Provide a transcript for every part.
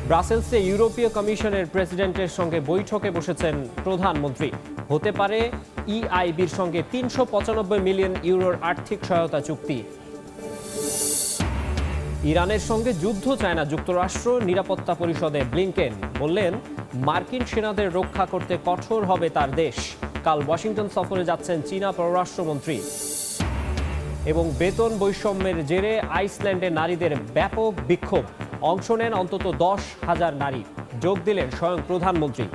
ব্রাসেলসে ইউরোপীয় কমিশনের প্রেসিডেন্টের সঙ্গে বৈঠকে বসেছেন প্রধানমন্ত্রী। হতে পারে ইআইবির সঙ্গে ৩৯৫ মিলিয়ন ইউরোর আর্থিক সহায়তা চুক্তি। ইরানের সঙ্গে যুদ্ধ চায় না যুক্তরাষ্ট্র, নিরাপত্তা পরিষদে ব্লিংকেন বললেন মার্কিন সেনাদের রক্ষা করতে কঠোর হবে তার দেশ। কাল ওয়াশিংটন সফরে যাচ্ছেন চীনা পররাষ্ট্রমন্ত্রী। এবং বেতন বৈষম্যের জেরে আইসল্যান্ডে নারীদের ব্যাপক বিক্ষোভ, অংশ নেন অন্তত 10,000 নারী, যোগ দিলেন স্বয়ং প্রধানমন্ত্রী।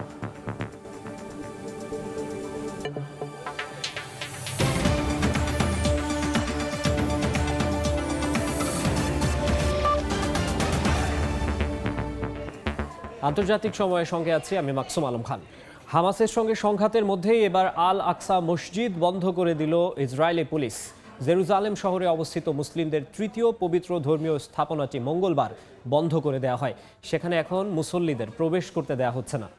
আন্তর্জাতিক সময়ের সঙ্গে আছি আমি মাকসুম আলম খান। হামাসের সঙ্গে সংঘাতের মধ্যেই এবার আল আকসা মসজিদ বন্ধ করে দিল ইসরায়েলি পুলিশ। জেরুজালেম শহরে অবস্থিত মুসলিমদের তৃতীয় পবিত্র ধর্মীয় স্থাপনাটি মঙ্গলবার বন্ধ করে দেওয়া হয়। সেখানে এখন মুসল্লিদের প্রবেশ করতে দেওয়া হচ্ছে না।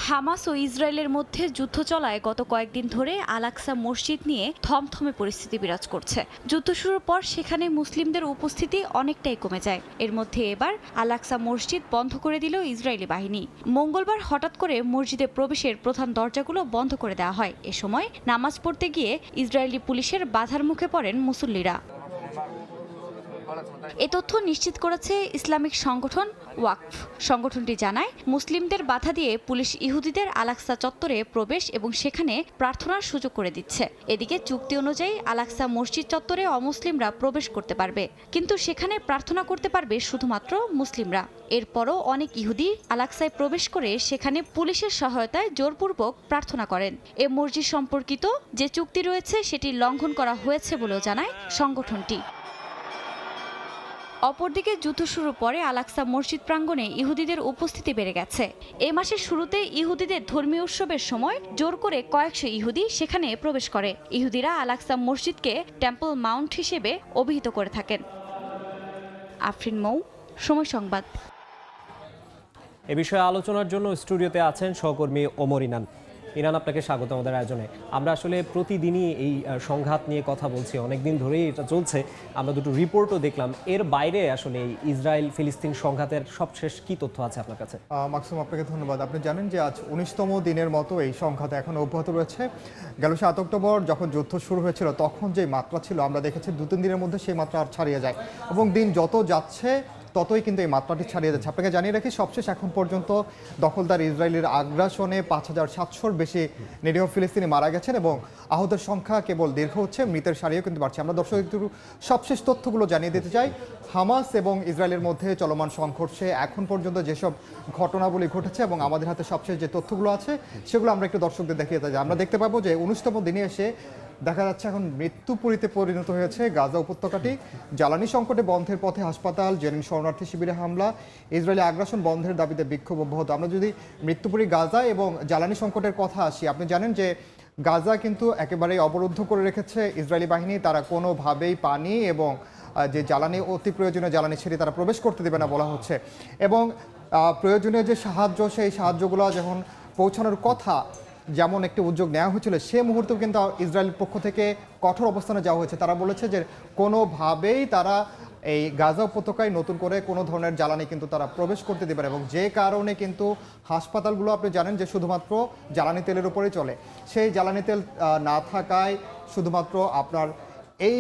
হামাস ও ইসরায়েলের মধ্যে যুদ্ধ চলায় গত কয়েকদিন ধরে আল আকসা মসজিদ নিয়ে থমথমে পরিস্থিতি বিরাজ করছে। যুদ্ধ শুরুর পর সেখানে মুসলিমদের উপস্থিতি অনেকটাই কমে যায়। এর মধ্যে এবার আল আকসা মসজিদ বন্ধ করে দিল ইসরায়েলি বাহিনী। মঙ্গলবার হঠাৎ করে মসজিদে প্রবেশের প্রধান দরজাগুলো বন্ধ করে দেওয়া হয়। এ সময় নামাজ পড়তে গিয়ে ইসরায়েলি পুলিশের বাধার মুখে পড়েন মুসল্লিরা। এ তথ্য নিশ্চিত করেছে ইসলামিক সংগঠন ওয়াকফ। সংগঠনটি জানায়, মুসলিমদের বাধা দিয়ে পুলিশ ইহুদিদের আল আকসা চত্বরে প্রবেশ এবং সেখানে প্রার্থনার সুযোগ করে দিচ্ছে। এদিকে চুক্তি অনুযায়ী আল আকসা মসজিদ চত্বরে অমুসলিমরা প্রবেশ করতে পারবে, কিন্তু সেখানে প্রার্থনা করতে পারবে শুধুমাত্র মুসলিমরা। এরপরও অনেক ইহুদি আল আকসায় প্রবেশ করে সেখানে পুলিশের সহায়তায় জোরপূর্বক প্রার্থনা করেন। এ মসজিদ সম্পর্কিত যে চুক্তি রয়েছে সেটি লঙ্ঘন করা হয়েছে বলেও জানায় সংগঠনটি। অপরদিকে যুদ্ধ শুরুর পরে আল আকসা মসজিদ প্রাঙ্গণে ইহুদিদের উপস্থিতি বেড়ে গেছে। এ মাসের শুরুতে ইহুদিদের ধর্মীয় উৎসবের সময় জোর করে কয়েকশো ইহুদি সেখানে প্রবেশ করে। ইহুদিরা আল আকসা মসজিদকে টেম্পল মাউন্ট হিসেবে অভিহিত করে থাকেন। আফরিন মৌ, সময় সংবাদ। এ বিষয়ে আলোচনার জন্য স্টুডিওতে আছেন সহকর্মী ওমর ইনান। ইরান, আপনাকে স্বাগত আমাদের আয়োজনে। আমরা আসলে প্রতিদিনই এই সংঘাত নিয়ে কথা বলছি, অনেকদিন ধরেই এটা চলছে। আমরা দুটো রিপোর্টও দেখলাম। এর বাইরে আসলে এই ইসরায়েল ফিলিস্তিন সংঘাতের সবশেষ কি তথ্য আছে আপনার কাছে? মাকসুম, আপনাকে ধন্যবাদ। আপনি জানেন যে আজ 19তম দিনের মতো এই সংঘাত এখন অব্যাহত রয়েছে। গেল 7 অক্টোবর যখন যুদ্ধ শুরু হয়েছিল তখন যে মাত্রা ছিল আমরা দেখেছি 2-3 দিনের মধ্যে সেই মাত্রা আর ছাড়িয়ে যায় এবং দিন যত যাচ্ছে ততই কিন্তু এই মাত্রাটি ছাড়িয়ে যাচ্ছে। আপনাকে জানিয়ে রাখি, সবশেষ এখন পর্যন্ত দখলদার ইসরায়েলের আগ্রাসনে 5,700-র বেশি নিরীহ ফিলিস্তিনি মারা গেছেন এবং আহতের সংখ্যা কেবল দীর্ঘ হচ্ছে, মৃতের সারিও কিন্তু বাড়ছে। আমরা দর্শক সবশেষ তথ্যগুলো জানিয়ে দিতে চাই। হামাস এবং ইসরায়েলের মধ্যে চলমান সংঘর্ষে এখন পর্যন্ত যেসব ঘটনাবলী ঘটেছে এবং আমাদের হাতে সবশেষ যে তথ্যগুলো আছে সেগুলো আমরা একটু দর্শকদের দেখিয়ে দিতে চাই। আমরা দেখতে পাবো যে 19তম দিনে এসে দেখা যাচ্ছে এখন মৃত্যুপুরীতে পরিণত হয়েছে গাজা উপত্যকাটি। জ্বালানি সংকটে বন্ধের পথে হাসপাতাল, জেনিন শরণার্থী শিবিরে হামলা, ইসরায়েলি আগ্রাসন বন্ধের দাবিতে বিক্ষোভ অব্যাহত। আমরা যদি মৃত্যুপুরী গাজা এবং জ্বালানি সংকটের কথা আসি, আপনি জানেন যে গাজা কিন্তু একেবারেই অবরুদ্ধ করে রেখেছে ইসরায়েলি বাহিনী। তারা কোনোভাবেই পানি এবং যে জ্বালানি, অতি প্রয়োজনীয় জ্বালানি ছেড়ে তারা প্রবেশ করতে দেবে না বলা হচ্ছে। এবং প্রয়োজনীয় যে সাহায্য, সেই সাহায্যগুলো যখন পৌঁছানোর কথা, যেমন একটি উদ্যোগ নেওয়া হয়েছিল, সে মুহূর্তেও কিন্তু ইসরায়েলের পক্ষ থেকে কঠোর অবস্থানে যাওয়া হয়েছে। তারা বলেছে যে কোনোভাবেই তারা এই গাজা উপত্যকায় নতুন করে কোনো ধরনের জ্বালানি কিন্তু তারা প্রবেশ করতে দেবে না এবং যে কারণে কিন্তু হাসপাতালগুলো আপনি জানেন যে শুধুমাত্র জ্বালানি তেলের উপরেই চলে। সেই জ্বালানি তেল না থাকায় শুধুমাত্র আপনার এই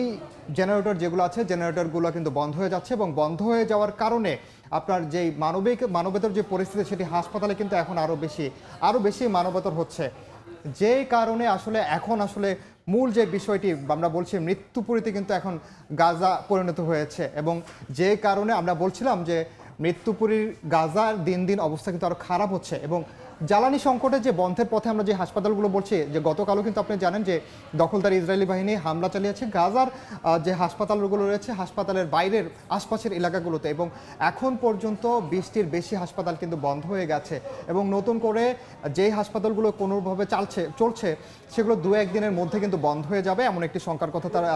জেনারেটর যেগুলো আছে, জেনারেটরগুলো কিন্তু বন্ধ হয়ে যাচ্ছে এবং বন্ধ হয়ে যাওয়ার কারণে আপনার যেই মানবেতর যে পরিস্থিতি, সেটি হাসপাতালে কিন্তু এখন আরও বেশি মানবেতর হচ্ছে। যে কারণে আসলে এখন আসলে মূল যে বিষয়টি আমরা বলছি, মৃত্যুপুরীতে কিন্তু এখন গাজা পরিণত হয়েছে এবং যে কারণে আমরা বলছিলাম যে মৃত্যুপুরীর গাজার দিন দিন অবস্থা কিন্তু আরও খারাপ হচ্ছে। এবং জ্বালানি সংকটে যে বন্ধের পথে আমরা যে হাসপাতালগুলো বলছি, যে গতকালও কিন্তু আপনি জানেন যে দখলদার ইসরায়েলি বাহিনী হামলা চালিয়েছে গাজার যে হাসপাতালগুলো রয়েছে, হাসপাতালের বাইরের আশপাশের এলাকাগুলোতে। এবং এখন পর্যন্ত 20টির বেশি হাসপাতাল কিন্তু বন্ধ হয়ে গেছে এবং নতুন করে যেই হাসপাতালগুলো কোনোভাবে চলছে সেগুলো 2-1 দিনের মধ্যে কিন্তু বন্ধ হয়ে যাবে, এমন একটি শঙ্কার কথা তারা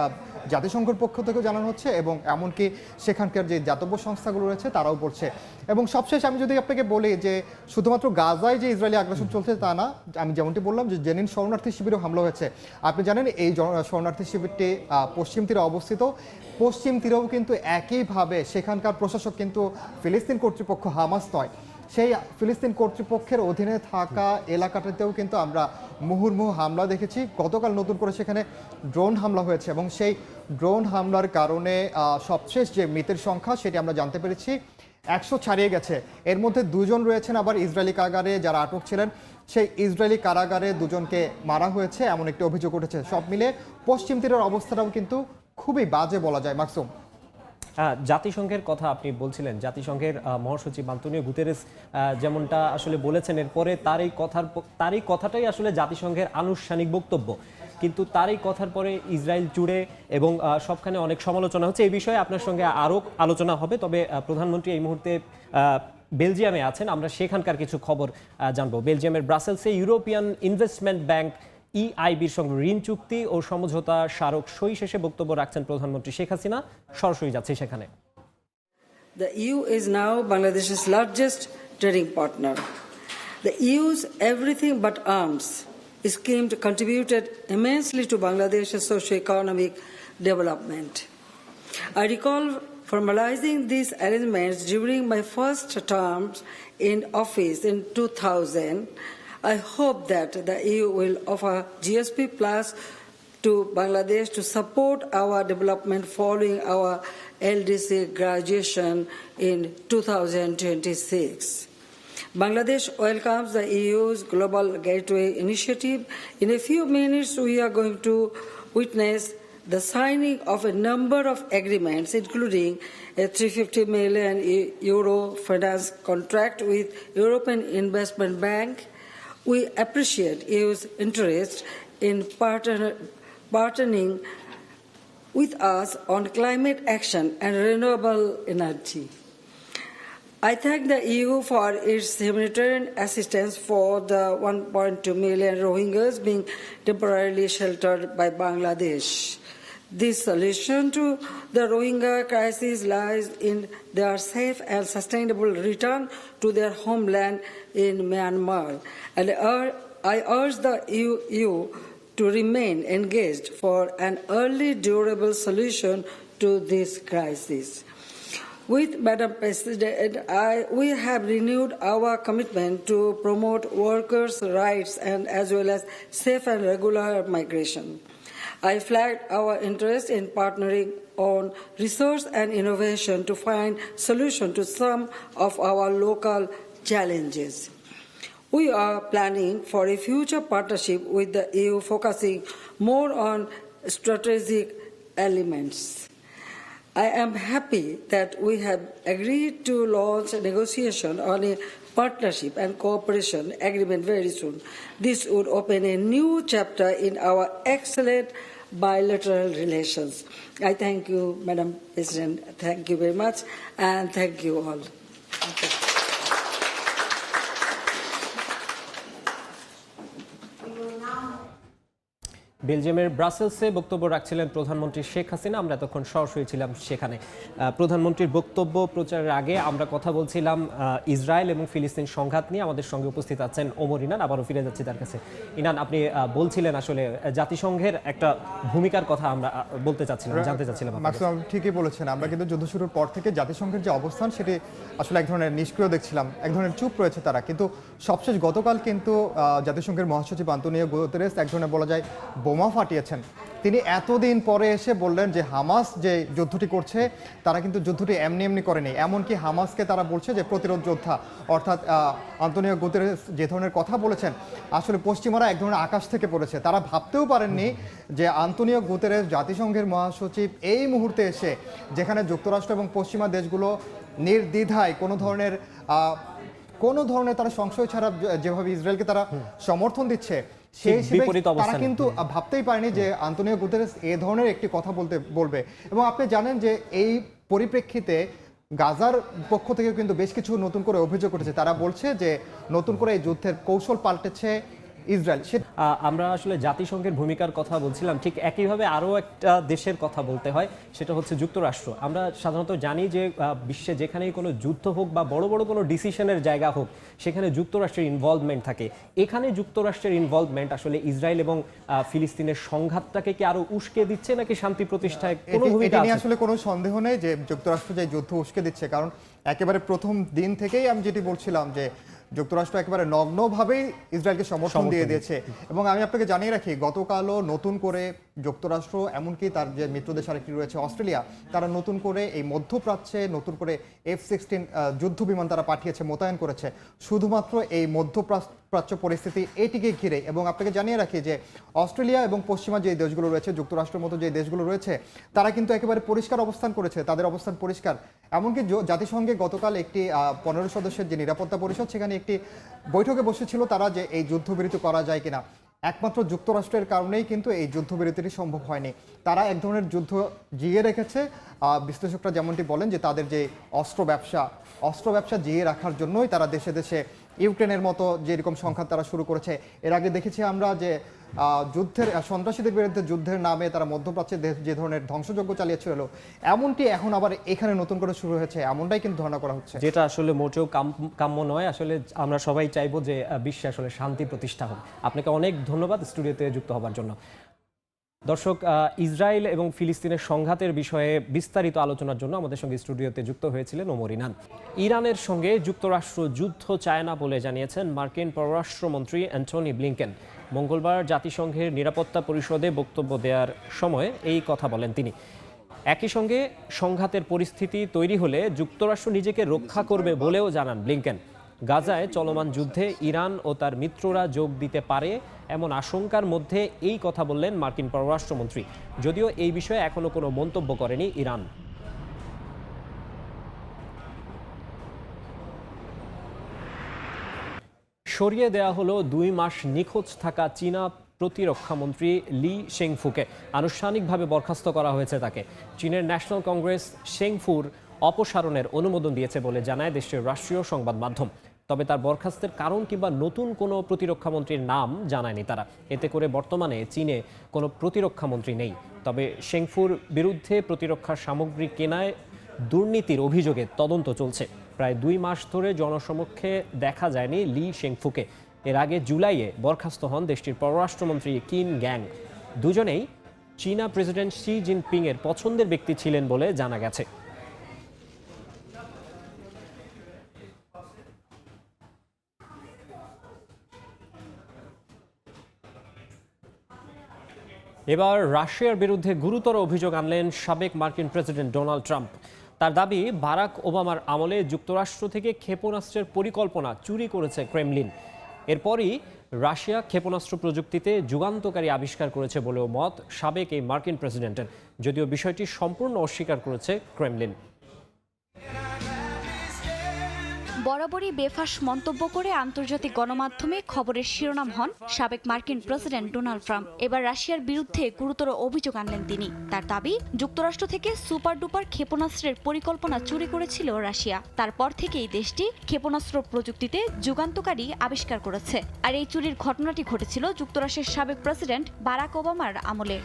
জাতিসংঘের পক্ষ থেকেও জানানো হচ্ছে এবং এমনকি সেখানকার যে দাতব্য সংস্থাগুলো রয়েছে তারাও বলছে। এবং সবশেষ আমি যদি আপনাকে বলি যে শুধুমাত্র গাজায় যে ইসরায়েলি আগ্রাসন চলছে তা না, আমি যেমনটি বললাম যে জেনিন শরণার্থী শিবিরেও হামলা হয়েছে। আপনি জানেন এই শরণার্থী শিবিরটি পশ্চিম তীরে অবস্থিত। পশ্চিম তীরেও কিন্তু একইভাবে সেখানকার প্রশাসক কিন্তু ফিলিস্তিন কর্তৃপক্ষ, হামাস নয়। সেই ফিলিস্তিন কর্তৃপক্ষের অধীনে থাকা এলাকাটাতেও কিন্তু আমরা মুহুর্মুহু হামলা দেখেছি। গতকাল নতুন করে সেখানে ড্রোন হামলা হয়েছে এবং সেই ড্রোন হামলার কারণে সবশেষ যে মৃতের সংখ্যা সেটি আমরা জানতে পেরেছি 100 ছাড়িয়ে গেছে। এর মধ্যে 2 জন রয়েছেন আবার ইসরায়েলি কারাগারে, যারা আটক ছিলেন সেই ইসরায়েলি কারাগারে 2 জনকে মারা হয়েছে এমন একটি অভিযোগ উঠেছে। সব মিলে পশ্চিম তীরের অবস্থাটাও কিন্তু খুবই বাজে বলা যায়। মাকসুম, জাতিসংঘের কথা আপনি বলছিলেন, জাতিসংঘের মহাসচিব আন্তোনিও গুতেরেস যেমনটা আসলে বলেছেন, এরপরে তার এই কথাটাই আসলে জাতিসংঘের আনুষ্ঠানিক বক্তব্য। কিন্তু তার এই কথার পরে ইসরায়েল জুড়ে এবং সবখানে অনেক সমালোচনা হচ্ছে। এই বিষয়ে আপনার সঙ্গে আরও আলোচনা হবে, তবে প্রধানমন্ত্রী এই মুহূর্তে বেলজিয়ামে আছেন, আমরা সেখানকার কিছু খবর জানবো। বেলজিয়ামের ব্রাসেলসে ইউরোপিয়ান ইনভেস্টমেন্ট ব্যাংক EIBর সঙ্গে ঋণ চুক্তি ও সমঝোতা স্মারক সই শেষে বক্তব্য রাখছেন প্রধানমন্ত্রী শেখ হাসিনা। সরাসরি যাচ্ছে সেখানে। The EU is now Bangladesh's largest trading partner. The EU's everything but arms scheme contributed immensely to Bangladesh's socio-economic development. I recall formalizing these arrangements during my first term in office in 2000. I hope that the EU will offer GSP Plus to Bangladesh to support our development following our LDC graduation in 2026. Bangladesh welcomes the EU's Global Gateway initiative. In a few minutes, we are going to witness the signing of a number of agreements, including a €350 million finance contract with European Investment Bank. We appreciate EU's interest in partnering with us on climate action and renewable energy. I thank the EU for its humanitarian assistance for the 1.2 million Rohingyas being temporarily sheltered by Bangladesh. This solution to the Rohingya crisis lies in their safe and sustainable return to their homeland in Myanmar. And I urge the EU to remain engaged for an early, durable solution to this crisis. With Madam President, we have renewed our commitment to promote workers' rights and as well as safe and regular migration. I flagged our interest in partnering on research and innovation to find solutions to some of our local challenges. We are planning for a future partnership with the EU focusing more on strategic elements. I am happy that we have agreed to launch a negotiation on a partnership and cooperation agreement very soon. This would open a new chapter in our excellent bilateral relations. I thank you, Madam President. Thank you very much, and thank you all. Thank you. বেলজিয়ামের ব্রাসেলসে বক্তব্য রাখছিলেন প্রধানমন্ত্রী শেখ হাসিনা। আমরা তখন সরাসরি ছিলাম সেখানে। প্রধানমন্ত্রীর বক্তব্য প্রচারের আগে আমরা কথা বলছিলাম ইসরায়েল এবং ফিলিস্তিন সংঘাত নিয়ে। আমাদের সঙ্গে উপস্থিত আছেন ওমর ইনান। আবারও ফিরে যাচ্ছি তার কাছে। ইনান, আপনি বলছিলেন আসলে জাতিসংঘের একটা ভূমিকার কথা আমরা বলতে চাচ্ছিলাম, জানতে চাচ্ছিলাম। ম্যাক্সিমাম ঠিকই বলেছেন। আমরা কিন্তু যুদ্ধ শুরুর পর থেকে জাতিসংঘের যে অবস্থান সেটি আসলে এক ধরনের নিষ্ক্রিয় দেখছিলাম, এক ধরনের চুপ রয়েছে তারা। কিন্তু সবশেষ গতকাল কিন্তু জাতিসংঘের মহাসচিব আন্তোনিও গুতেরেস এক ধরনের বলা যায় বোমা ফাটিয়েছেন। তিনি এতদিন পরে এসে বললেন যে হামাস যে যুদ্ধটি করছে তারা কিন্তু যুদ্ধটি এমনি এমনি করেনি। এমনকি হামাসকে তারা বলছে যে প্রতিরোধ যোদ্ধা। অর্থাৎ আন্তোনিও গুতেরেস যে ধরনের কথা বলেছেন আসলে পশ্চিমারা এক ধরনের আকাশ থেকে পড়েছে। তারা ভাবতেও পারেননি যে আন্তোনিও গুতেরেস জাতিসংঘের মহাসচিব এই মুহূর্তে এসে, যেখানে যুক্তরাষ্ট্র এবং পশ্চিমা দেশগুলো নির্দ্বিধায় কোনো ধরনের তারা সংশয় ছাড়া যেভাবে ইসরায়েলকে তারা সমর্থন দিচ্ছে, সেই হিসেবে তারা কিন্তু ভাবতেই পারেনি যে আন্তোনিও গুতেরেস এ ধরনের একটি কথা বলবে। এবং আপনি জানেন যে এই পরিপ্রেক্ষিতে গাজার পক্ষ থেকে কিন্তু বেশ কিছু নতুন করে অভিযোগ উঠেছে। তারা বলছে যে নতুন করে এই যুদ্ধের কৌশল পাল্টেছে ইসরায়েল। আমরা আসলে জাতিসংঘের ভূমিকার কথা বলছিলাম, ঠিক একইভাবে আরও একটা দেশের কথা বলতে হয়, সেটা হচ্ছে যুক্তরাষ্ট্র। আমরা সাধারণত জানি যে বিশ্বে যেখানেই কোনো যুদ্ধ হোক বা বড় বড় কোনো ডিসিশনের জায়গা হোক, সেখানে যুক্তরাষ্ট্রের ইনভলভমেন্ট থাকে। এখানে যুক্তরাষ্ট্রের ইনভলভমেন্ট আসলে ইসরায়েল এবং ফিলিস্তিনের সংঘাতটাকে কি আরো উস্কে দিচ্ছে নাকি শান্তি প্রতিষ্ঠায় কোনো ভূমিকা এটা নিয়ে আছে? আসলে কোনো সন্দেহ নেই যে যুক্তরাষ্ট্র যে যুদ্ধ উস্কে দিচ্ছে, কারণ একেবারে প্রথম দিন থেকেই আমি যেটি বলছিলাম যে যুক্তরাষ্ট্র একেবারে নগ্নভাবেই ইসরায়েলকে সমর্থন দিয়ে দিয়েছে। এবং আমি আপনাকে জানিয়ে রাখি, গতকালও নতুন করে যুক্তরাষ্ট্র, এমনকি তার যে মিত্র দেশ আরেকটি রয়েছে অস্ট্রেলিয়া, তারা নতুন করে এই মধ্যপ্রাচ্যে নতুন করে F-16 যুদ্ধ বিমান তারা পাঠিয়েছে, মোতায়েন করেছে শুধুমাত্র এই মধ্যপ্রাচ্য পরিস্থিতি এটিকে ঘিরে। এবং আপনাকে জানিয়ে রাখি যে অস্ট্রেলিয়া এবং পশ্চিমা যে দেশগুলো রয়েছে, যুক্তরাষ্ট্রের মতো যে দেশগুলো রয়েছে, তারা কিন্তু একেবারে পরিষ্কার অবস্থান করেছে, তাদের অবস্থান পরিষ্কার। এমনকি জাতিসংঘে গতকাল একটি 15 সদস্যের যে নিরাপত্তা পরিষদ, সেখানে একটি বৈঠকে বসেছিল তারা যে এই যুদ্ধবিরতি করা যায় কিনা। একমাত্র যুক্তরাষ্ট্রের কারণেই কিন্তু এই যুদ্ধবিরতিটি সম্ভব হয়নি। তারা এক ধরনের যুদ্ধ জিয়ে রেখেছে। বিশ্লেষকরা যেমনটি বলেন যে তাদের যে অস্ত্র ব্যবসা জিয়ে রাখার জন্যই তারা দেশে দেশে ইউক্রেনের মতো যেরকম সংঘাত তারা শুরু করেছে। এর আগে দেখেছি আমরা যে সন্ত্রাসীদের বিরুদ্ধে যুদ্ধের নামে তারা মধ্যপ্রাচ্যে যে ধরনের ধ্বংসযজ্ঞ চালিয়েছিল, এমনটি এখন আবার এখানে নতুন করে শুরু হয়েছে, এমনটাই কিন্তু ধারণা করা হচ্ছে। যেটা আসলে মোটেও কাম্য নয়। আসলে আমরা সবাই চাইবো যে বিশ্বে আসলে শান্তি প্রতিষ্ঠা হোক। আপনাকে অনেক ধন্যবাদ স্টুডিওতে যুক্ত হবার জন্য। দর্শক, ইসরায়েল এবং ফিলিস্তিনের সংঘাতের বিষয়ে বিস্তারিত আলোচনার জন্য আমাদের সঙ্গে স্টুডিওতে যুক্ত হয়েছিলেন ওমর ইনান। ইরানের সঙ্গে যুক্তরাষ্ট্র যুদ্ধ চায় না বলে জানিয়েছেন মার্কিন পররাষ্ট্রমন্ত্রী অ্যান্টনি ব্লিংকেন। মঙ্গলবার জাতিসংঘের নিরাপত্তা পরিষদে বক্তব্য দেওয়ার সময় এই কথা বলেন তিনি। একই সঙ্গে সংঘাতের পরিস্থিতি তৈরি হলে যুক্তরাষ্ট্র নিজেকে রক্ষা করবে বলেও জানান ব্লিংকেন। গাজায় চলমান যুদ্ধে ইরান ও তার মিত্ররা যোগ দিতে পারে এমন আশঙ্কার মধ্যে এই কথা বললেন মার্কিন পররাষ্ট্রমন্ত্রী, যদিও এই বিষয়ে এখনো কোনো মন্তব্য করেনি ইরান। সরিয়ে দেয়া হলো 2 মাস নিখোঁজ থাকা চীনা প্রতিরক্ষামন্ত্রী লি শেংফুকে। আনুষ্ঠানিকভাবে বরখাস্ত করা হয়েছে তাকে। চীনের ন্যাশনাল কংগ্রেস শেংফুর অপসারণের অনুমোদন দিয়েছে বলে জানায় দেশটির রাষ্ট্রীয় সংবাদ মাধ্যম। তবে তার বরখাস্তের কারণ কিংবা নতুন কোনো প্রতিরক্ষামন্ত্রীর নাম জানায়নি তারা। এতে করে বর্তমানে চীনে কোনো প্রতিরক্ষামন্ত্রী নেই। তবে শেংফুর বিরুদ্ধে প্রতিরক্ষা সামগ্রী কেনায় দুর্নীতির অভিযোগে তদন্ত চলছে। প্রায় 2 মাস ধরে জনসমক্ষে দেখা যায়নি লি শেংফুকে। এর আগে জুলাইয়ে বরখাস্ত হন দেশটির পররাষ্ট্রমন্ত্রী কিন গ্যাং। দুজনেই চীনা প্রেসিডেন্ট শি জিনপিং এর পছন্দের ব্যক্তি ছিলেন বলে জানা গেছে। এবার রাশিয়ার বিরুদ্ধে গুরুতর অভিযোগ আনলেন সাবেক মার্কিন প্রেসিডেন্ট ডোনাল্ড ট্রাম্প। তার দাবি, বারাক ওবামার আমলে যুক্তরাষ্ট্র থেকে ক্ষেপণাস্ত্রের পরিকল্পনা চুরি করেছে ক্রেমলিন। এরপরই রাশিয়া ক্ষেপণাস্ত্র প্রযুক্তিতে যুগান্তকারী আবিষ্কার করেছে বলেও মত সাবেক এই মার্কিন প্রেসিডেন্টের, যদিও বিষয়টি সম্পূর্ণ অস্বীকার করেছে ক্রেমলিন। বরাবরই বেফাঁস মন্তব্য করে আন্তর্জাতিক গণমাধ্যমে খবরের শিরোনাম হন সাবেক মার্কিন প্রেসিডেন্ট ডোনাল্ড ট্রাম্প। এবার রাশিয়ার বিরুদ্ধে গুরুতর অভিযোগ আনলেন তিনি। তার দাবি, যুক্তরাষ্ট্র থেকে সুপার ডুপার ক্ষেপণাস্ত্রের পরিকল্পনা চুরি করেছিল রাশিয়া। তারপর থেকেই দেশটি ক্ষেপণাস্ত্র প্রযুক্তিতে যুগান্তকারী আবিষ্কার করেছে। আর এই চুরির ঘটনাটি ঘটেছিল যুক্তরাষ্ট্রের সাবেক প্রেসিডেন্ট বারাক ওবামার আমলে।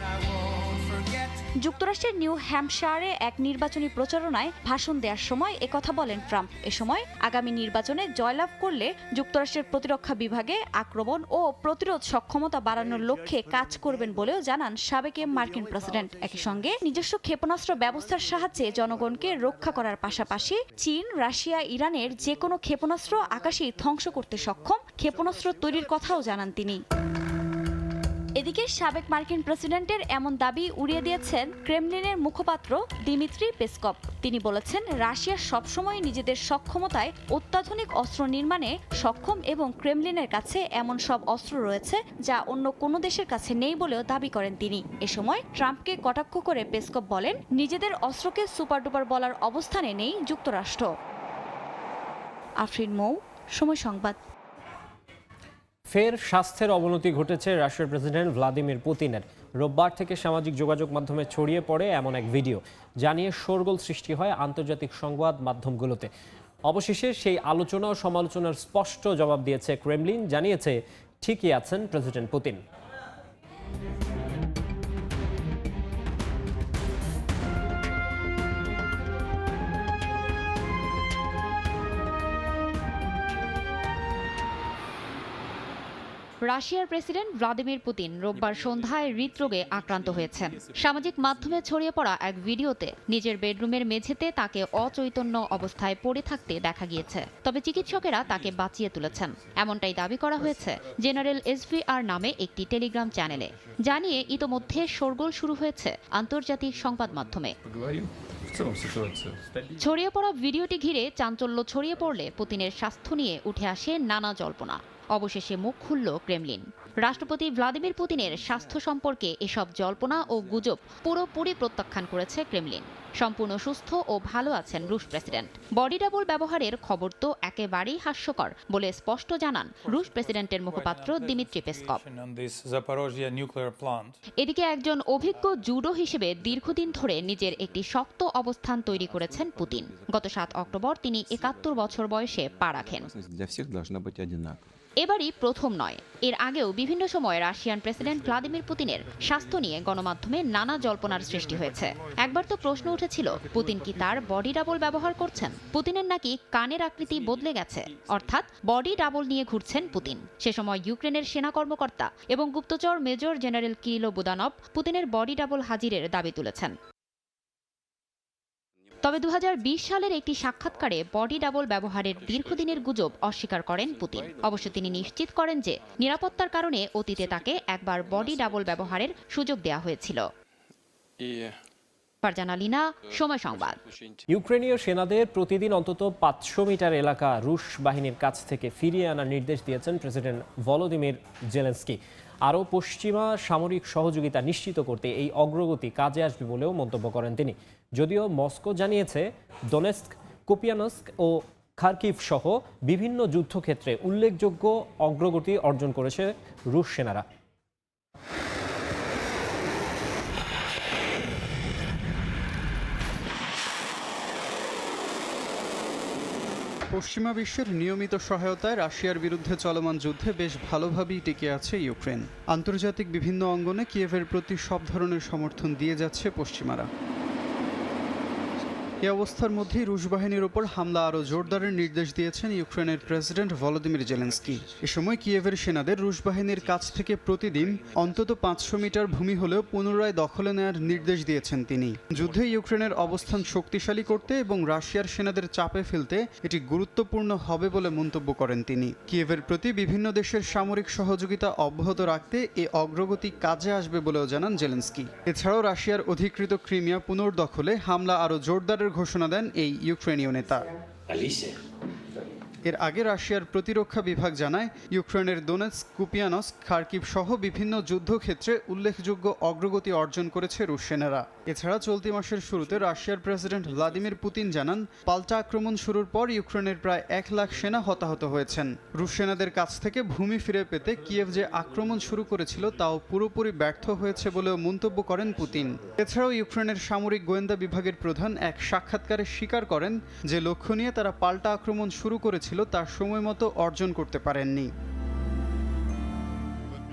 যুক্তরাষ্ট্রের নিউ হ্যাম্পশায়ারে এক নির্বাচনী প্রচারণায় ভাষণ দেওয়ার সময় একথা বলেন ট্রাম্প। এ সময় আগামী নির্বাচনে জয়লাভ করলে যুক্তরাষ্ট্রের প্রতিরক্ষা বিভাগে আক্রমণ ও প্রতিরোধ সক্ষমতা বাড়ানোর লক্ষ্যে কাজ করবেন বলেও জানান সাবেক মার্কিন প্রেসিডেন্ট। একই সঙ্গে নিজস্ব ক্ষেপণাস্ত্র ব্যবস্থার সাহায্যে জনগণকে রক্ষা করার পাশাপাশি চীন, রাশিয়া, ইরানের যে কোনো ক্ষেপণাস্ত্র আকাশেই ধ্বংস করতে সক্ষম ক্ষেপণাস্ত্র তৈরির কথাও জানান তিনি। এদিকে সাবেক মার্কিন প্রেসিডেন্টের এমন দাবি উড়িয়ে দিয়েছেন ক্রেমলিনের মুখপাত্র দিমিত্রি পেসকভ। তিনি বলেছেন, রাশিয়া সবসময় নিজেদের সক্ষমতায় অত্যাধুনিক অস্ত্র নির্মাণে সক্ষম এবং ক্রেমলিনের কাছে এমন সব অস্ত্র রয়েছে যা অন্য কোনো দেশের কাছে নেই বলেও দাবি করেন তিনি। এ সময় ট্রাম্পকে কটাক্ষ করে পেসকভ বলেন, নিজেদের অস্ত্রকে সুপার ডুপার বলার অবস্থানে নেই যুক্তরাষ্ট্র। আফরিন মৌ, সময় সংবাদ। ফের স্বাস্থ্যের অবনতি ঘটেছে রাশিয়ার প্রেসিডেন্ট ভ্লাদিমির পুতিনের। রোববার থেকে সামাজিক যোগাযোগ মাধ্যমে ছড়িয়ে পড়ে এমন এক ভিডিও, জানিয়ে শোরগোল সৃষ্টি হয় আন্তর্জাতিক সংবাদ মাধ্যমগুলোতে। অবশেষে সেই আলোচনা ও সমালোচনার স্পষ্ট জবাব দিয়েছে ক্রেমলিন। জানিয়েছে, ঠিকই আছেন প্রেসিডেন্ট পুতিন। রাশিয়ার প্রেসিডেন্ট ভ্লাদিমির পুতিন রোববার সন্ধ্যায় হৃদরোগে আক্রান্ত হয়েছেন। সামাজিক মাধ্যমে ছড়িয়ে পড়া এক ভিডিওতে নিজের বেডরুমের মেঝেতে তাকে অচৈতন্য অবস্থায় পড়ে থাকতে দেখা গিয়েছে। তবে চিকিৎসকেরা তাকে বাঁচিয়ে তুলেছেন, এমনটাই দাবি করা হয়েছে জেনারেল SVR নামে একটি টেলিগ্রাম চ্যানেলে। জানিয়ে ইতোমধ্যে শোরগোল শুরু হয়েছে আন্তর্জাতিক সংবাদ মাধ্যমে। ছড়িয়ে পড়া ভিডিওটি ঘিরে চাঞ্চল্য ছড়িয়ে পড়লে পুতিনের স্বাস্থ্য নিয়ে উঠে আসে নানা জল্পনা। অবশেষে মুখ খুলল ক্রেমলিন। রাষ্ট্রপতি ভ্লাদিমির পুতিনের স্বাস্থ্য সম্পর্কে এসব জল্পনা ও গুজব পুরোপুরি প্রত্যাখ্যান করেছে ক্রেমলিন। সম্পূর্ণ সুস্থ ও ভালো আছেন রুশ প্রেসিডেন্ট। বডি ডাবল ব্যবহারের খবর তো একেবারেই হাস্যকর বলে স্পষ্ট জানান রুশ প্রেসিডেন্টের মুখপাত্র দিমিত্রি পেসকভ। এদিকে একজন অভিজ্ঞ জুডো হিসেবে দীর্ঘদিন ধরে নিজের একটি শক্ত অবস্থান তৈরি করেছেন পুতিন। গত 7 অক্টোবর তিনি 71 বছর বয়সে পা রাখেন। এবারই প্রথম নয়, এর আগেও বিভিন্ন সময় রাশিয়ান প্রেসিডেন্ট ভ্লাদিমির পুতিনের স্বাস্থ্য নিয়ে গণমাধ্যমে নানা জল্পনার সৃষ্টি হয়েছে। একবার তো প্রশ্ন উঠেছিল পুতিন কি তার বডি ডাবল ব্যবহার করছেন। পুতিনের নাকি কানের আকৃতি বদলে গেছে, অর্থাৎ বডি ডাবল নিয়ে ঘুরছেন পুতিন। সে সময় ইউক্রেনের সেনা কর্মকর্তা এবং গুপ্তচর মেজর জেনারেল কিরিলো বুদানভ পুতিনের বডি ডাবল হাজিরের দাবি তুলেছেন। তবে 2020 সালের একটি সাক্ষাৎকারে বডি ডাবল ব্যবহারের দীর্ঘদিনের গুজব অস্বীকার করেন পুতিন। অবশ্য তিনি নিশ্চিত করেন যে নিরাপত্তার কারণে অতীতে তাকে একবার বডি ডাবল ব্যবহারের সুযোগ দেওয়া হয়েছিল। ফারজানা লিনা, সময় সংবাদ। ইউক্রেনীয় সেনাদের প্রতিদিন অন্তত 500 মিটার এলাকা রুশ বাহিনীর কাছ থেকে ফিরিয়ে আনার নির্দেশ দিয়েছেন প্রেসিডেন্ট ভলোদিমির জেলেনস্কি। আরও পশ্চিমা সামরিক সহযোগিতা নিশ্চিত করতে এই অগ্রগতি কাজে আসবে বলেও মন্তব্য করেন তিনি। যদিও মস্কো জানিয়েছে দোনেৎস্ক, কুপিয়ানস্ক ও খার্কিভ সহ বিভিন্ন যুদ্ধক্ষেত্রে উল্লেখযোগ্য অগ্রগতি অর্জন করেছে রুশ সেনারা। পশ্চিমা বিশ্বের নিয়মিত সহায়তায় রাশিয়ার বিরুদ্ধে চলমান যুদ্ধে বেশ ভালোভাবেই টিকে আছে ইউক্রেন। আন্তর্জাতিক বিভিন্ন অঙ্গনে কিয়েভের প্রতি সব ধরনের সমর্থন দিয়ে যাচ্ছে পশ্চিমারা। এই অবস্থার মধ্যেই রুশ বাহিনীর ওপর হামলা আরও জোরদারের নির্দেশ দিয়েছেন ইউক্রেনের প্রেসিডেন্ট ভলোদিমির জেলেনস্কি। এ সময় কিয়েভের সেনাদের রুশ বাহিনীর কাছ থেকে প্রতিদিন অন্তত 500 মিটার ভূমি হলেও পুনরায় দখলে নেওয়ার নির্দেশ দিয়েছেন তিনি। যুদ্ধে ইউক্রেনের অবস্থান শক্তিশালী করতে এবং রাশিয়ার সেনাদের চাপে ফেলতে এটি গুরুত্বপূর্ণ হবে বলে মন্তব্য করেন তিনি। কিয়েভের প্রতি বিভিন্ন দেশের সামরিক সহযোগিতা অব্যাহত রাখতে এই অগ্রগতি কাজে আসবে বলেও জানান জেলেনস্কি। এছাড়াও রাশিয়ার অধিকৃত ক্রিমিয়া পুনর্দখলে হামলা আরও জোরদারের ঘোষণা দেন এই ইউক্রেনীয় নেতা। এর আগে রাশিয়ার প্রতিরক্ষা বিভাগ জানায় ইউক্রেনের দোনেৎস্ক, কুপিয়ানস্ক, খার্কিভ সহ বিভিন্ন যুদ্ধক্ষেত্রে উল্লেখযোগ্য অগ্রগতি অর্জন করেছে রুশ সেনারা। এছাড়া চলতি মাসের শুরুতে রাশিয়ার প্রেসিডেন্ট ভ্লাদিমির পুতিন জানান পাল্টা আক্রমণ শুরুর পর ইউক্রেনের প্রায় 1 লাখ সেনা হতাহত হয়েছেন। রুশ সেনাদের কাছ থেকে ভূমি ফিরে পেতে কিয়েভ যে আক্রমণ শুরু করেছিল তাও পুরোপুরি ব্যর্থ হয়েছে বলেও মন্তব্য করেন পুতিন। এছাড়াও ইউক্রেনের সামরিক গোয়েন্দা বিভাগের প্রধান এক সাক্ষাৎকারে স্বীকার করেন যে লক্ষ্য নিয়ে তারা পাল্টা আক্রমণ শুরু করেছিল তার সময় মতো অর্জন করতে পারেননি।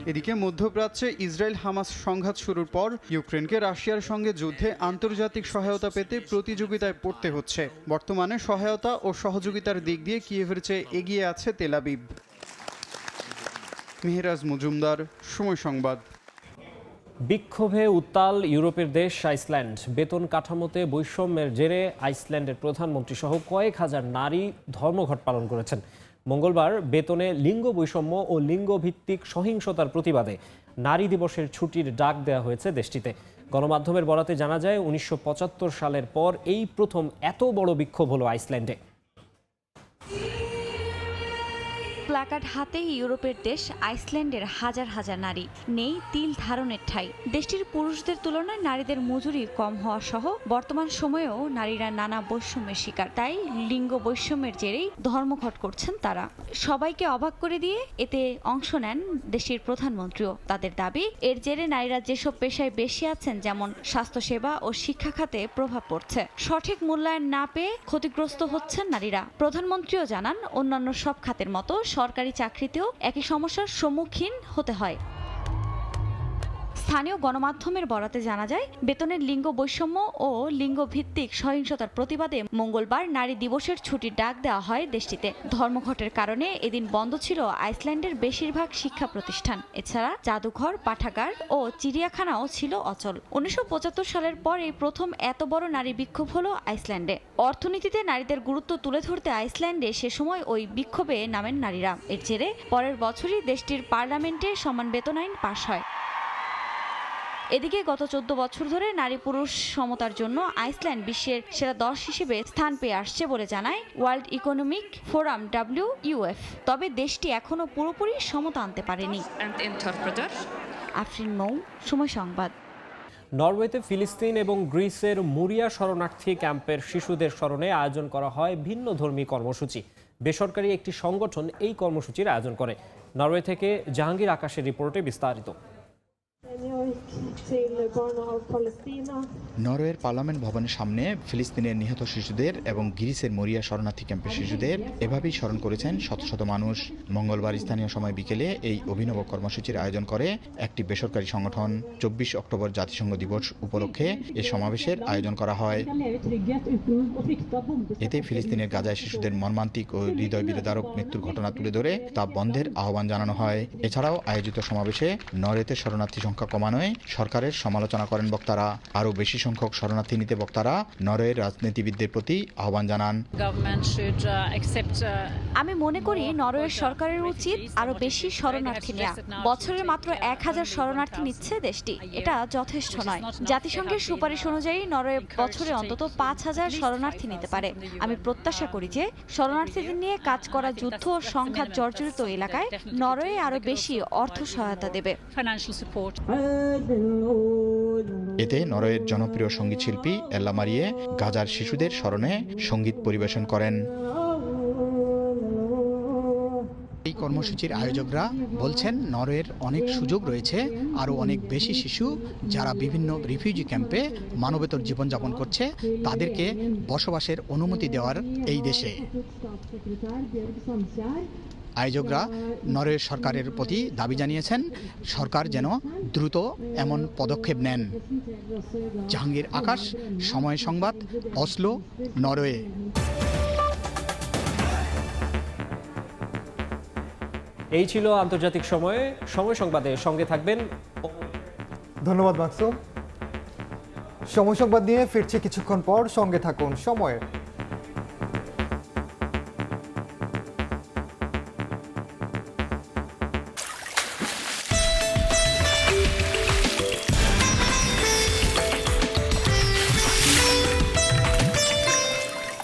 এদিকে মধ্যপ্রাচ্যে ইসরায়েল হামাস সংঘাত শুরুর পর ইউক্রেনকে রাশিয়ার সঙ্গে যুদ্ধে আন্তর্জাতিক সহায়তা পেতে প্রতিযোগিতায় পড়তে হচ্ছে। বর্তমানে সহায়তা ও সহযোগিতার দিক দিয়ে কিয়েভের চেয়ে এগিয়ে আছে তেল আবিব। মেহরাজ মজুমদার, সময় সংবাদ। বিক্ষোভে উত্তাল ইউরোপের দেশ আইসল্যান্ড। বেতন কাঠামোতে বৈষম্যের জেরে আইসল্যান্ডের প্রধানমন্ত্রী সহ কয়েক হাজার নারী ধর্মঘট পালন করেছেন। মঙ্গলবার বেতনে লিঙ্গ বৈষম্য ও লিঙ্গভিত্তিক সহিংসতার প্রতিবাদে নারী দিবসের ছুটির ডাক দেওয়া হয়েছে দেশটিতে। গণমাধ্যমের বরাতে জানা যায় 1975 সালের পর এই প্রথম এত বড় বিক্ষোভ হলো আইসল্যান্ডে। প্ল্যাকার্ড হাতে ইউরোপের দেশ আইসল্যান্ডের হাজার হাজার নারী, নেই তিল ধারণের ঠাঁই। দেশটির পুরুষদের তুলনায় নারীদের মজুরি কম হওয়া সহ বর্তমান সময়েও নারীরা নানা বৈষম্যের শিকার। তাই লিঙ্গ বৈষম্যের জেরেই ধর্মঘট করছেন তারা। সবাইকে অবাক করে দিয়ে এতে অংশ নেন দেশের প্রধানমন্ত্রীও। তাদের দাবি, এর জেরে নারীরা যেসব পেশায় বেশি আছেন, যেমন স্বাস্থ্যসেবা ও শিক্ষা খাতে প্রভাব পড়ছে। সঠিক মূল্যায়ন না পেয়ে ক্ষতিগ্রস্ত হচ্ছেন নারীরা। প্রধানমন্ত্রীও জানান, অন্যান্য সব খাতের মতো সরকারি চাকরিতেও একই সমস্যার সম্মুখীন হতে হয়। স্থানীয় গণমাধ্যমের বরাতে জানা যায়, বেতনের লিঙ্গ বৈষম্য ও লিঙ্গভিত্তিক সহিংসতার প্রতিবাদে মঙ্গলবার নারী দিবসের ছুটির ডাক দেওয়া হয় দেশটিতে। ধর্মঘটের কারণে এদিন বন্ধ ছিল আইসল্যান্ডের বেশিরভাগ শিক্ষা প্রতিষ্ঠান। এছাড়া জাদুঘর, পাঠাগার ও চিড়িয়াখানাও ছিল অচল। 1975 সালের পর এই প্রথম এত বড় নারী বিক্ষোভ হলো আইসল্যান্ডে। অর্থনীতিতে নারীদের গুরুত্ব তুলে ধরতে আইসল্যান্ডে সে সময় ওই বিক্ষোভে নামেন নারীরা। এর জেরে পরের বছরই দেশটির পার্লামেন্টে সমান বেতন আইন পাশ হয়। এদিকে গত 14 বছর ধরে নারী পুরুষ সমতার জন্য আইসল্যান্ড বিশ্বের সেরা 10 হিসেবে স্থান পেয়ে আসছে বলে জানায় ওয়ার্ল্ড ইকোনমিক ফোরাম WEF। তবে দেশটি এখনো পুরোপুরি সমতা আনতে পারেনি। আফরিন মৌ, সময় সংবাদ। নরওয়েতে ফিলিস্তিন এবং গ্রিসের মুরিয়া শরণার্থী ক্যাম্পের শিশুদের স্মরণে আয়োজন করা হয় ভিন্ন ধর্মী কর্মসূচি। বেসরকারি একটি সংগঠন এই কর্মসূচির আয়োজন করে। নরওয়ে থেকে জাহাঙ্গীর আকাশের রিপোর্টে বিস্তারিত। নরওয়ের পার্লামেন্ট ভবনের সামনে ফিলিস্তিনের নিহত শিশুদের এবং গ্রিসের মরিয়া শরণার্থী ক্যাম্পের শিশুদের এভাবেই স্মরণ করেছেন শত শত মানুষ। মঙ্গলবার স্থানীয় সময় বিকেলে এই অভিনব কর্মসূচির আয়োজন করে একটি বেসরকারি সংগঠন। 24 অক্টোবর জাতিসংঘ দিবস উপলক্ষে এ সমাবেশের আয়োজন করা হয়। এতে ফিলিস্তিনের গাজায় শিশুদের মর্মান্তিক ও হৃদয় বিদারক মৃত্যুর ঘটনা তুলে ধরে তা বন্ধের আহ্বান জানানো হয়। এছাড়াও আয়োজিত সমাবেশে নরওয়েতে শরণার্থী সংখ্যা কমানোয় সরকারের সমালোচনা করেন বক্তারা। আরও বেশি সংখ্যক শরণার্থী নিতে বক্তারা নরওয়ের রাজনীতিবিদদের প্রতি আহ্বান জানান। আমি মনে করি নরওয়ের সরকারের উচিত আরো বেশি শরণার্থী নেওয়া। বছরে মাত্র 1000 শরণার্থী নিচ্ছে দেশটি, এটা যথেষ্ট নয়। জাতিসংঘের সুপারিশ অনুযায়ী নরওয়ে বছরে অন্তত 5000 শরণার্থী নিতে পারে। আমি প্রত্যাশা করি যে শরণার্থীদের নিয়ে কাজ করা যুদ্ধ ও সংঘাত জর্জরিত এলাকায় নরওয়ে আরো বেশি অর্থ সহায়তা দেবে। এতে নরওয়ের জনপ্রিয় সঙ্গীত শিল্পী এল্লা মারিয়ে গাজার শিশুদের স্মরণে সঙ্গীত পরিবেশন করেন। এই কর্মসূচির আয়োজকরা বলছেন নরওয়ের অনেক সুযোগ রয়েছে, আরও অনেক বেশি শিশু যারা বিভিন্ন রিফিউজি ক্যাম্পে মানবেতর জীবনযাপন করছে তাদেরকে বসবাসের অনুমতি দেওয়ার এই দেশে। আয়োজকরা নরওয়ের সরকারের প্রতি দাবি জানিয়েছেন সরকার যেন দ্রুত এমন পদক্ষেপ নেন। জাহাঙ্গীর আকাশ, সময় সংবাদ, অসলো, নরওয়ে। এই ছিল আন্তর্জাতিক সময় সংবাদে সঙ্গে থাকবেন। ধন্যবাদ মাকসুম। সময় সংবাদ নিয়ে ফিরছি কিছুক্ষণ পর, সঙ্গে থাকুন সময়ের।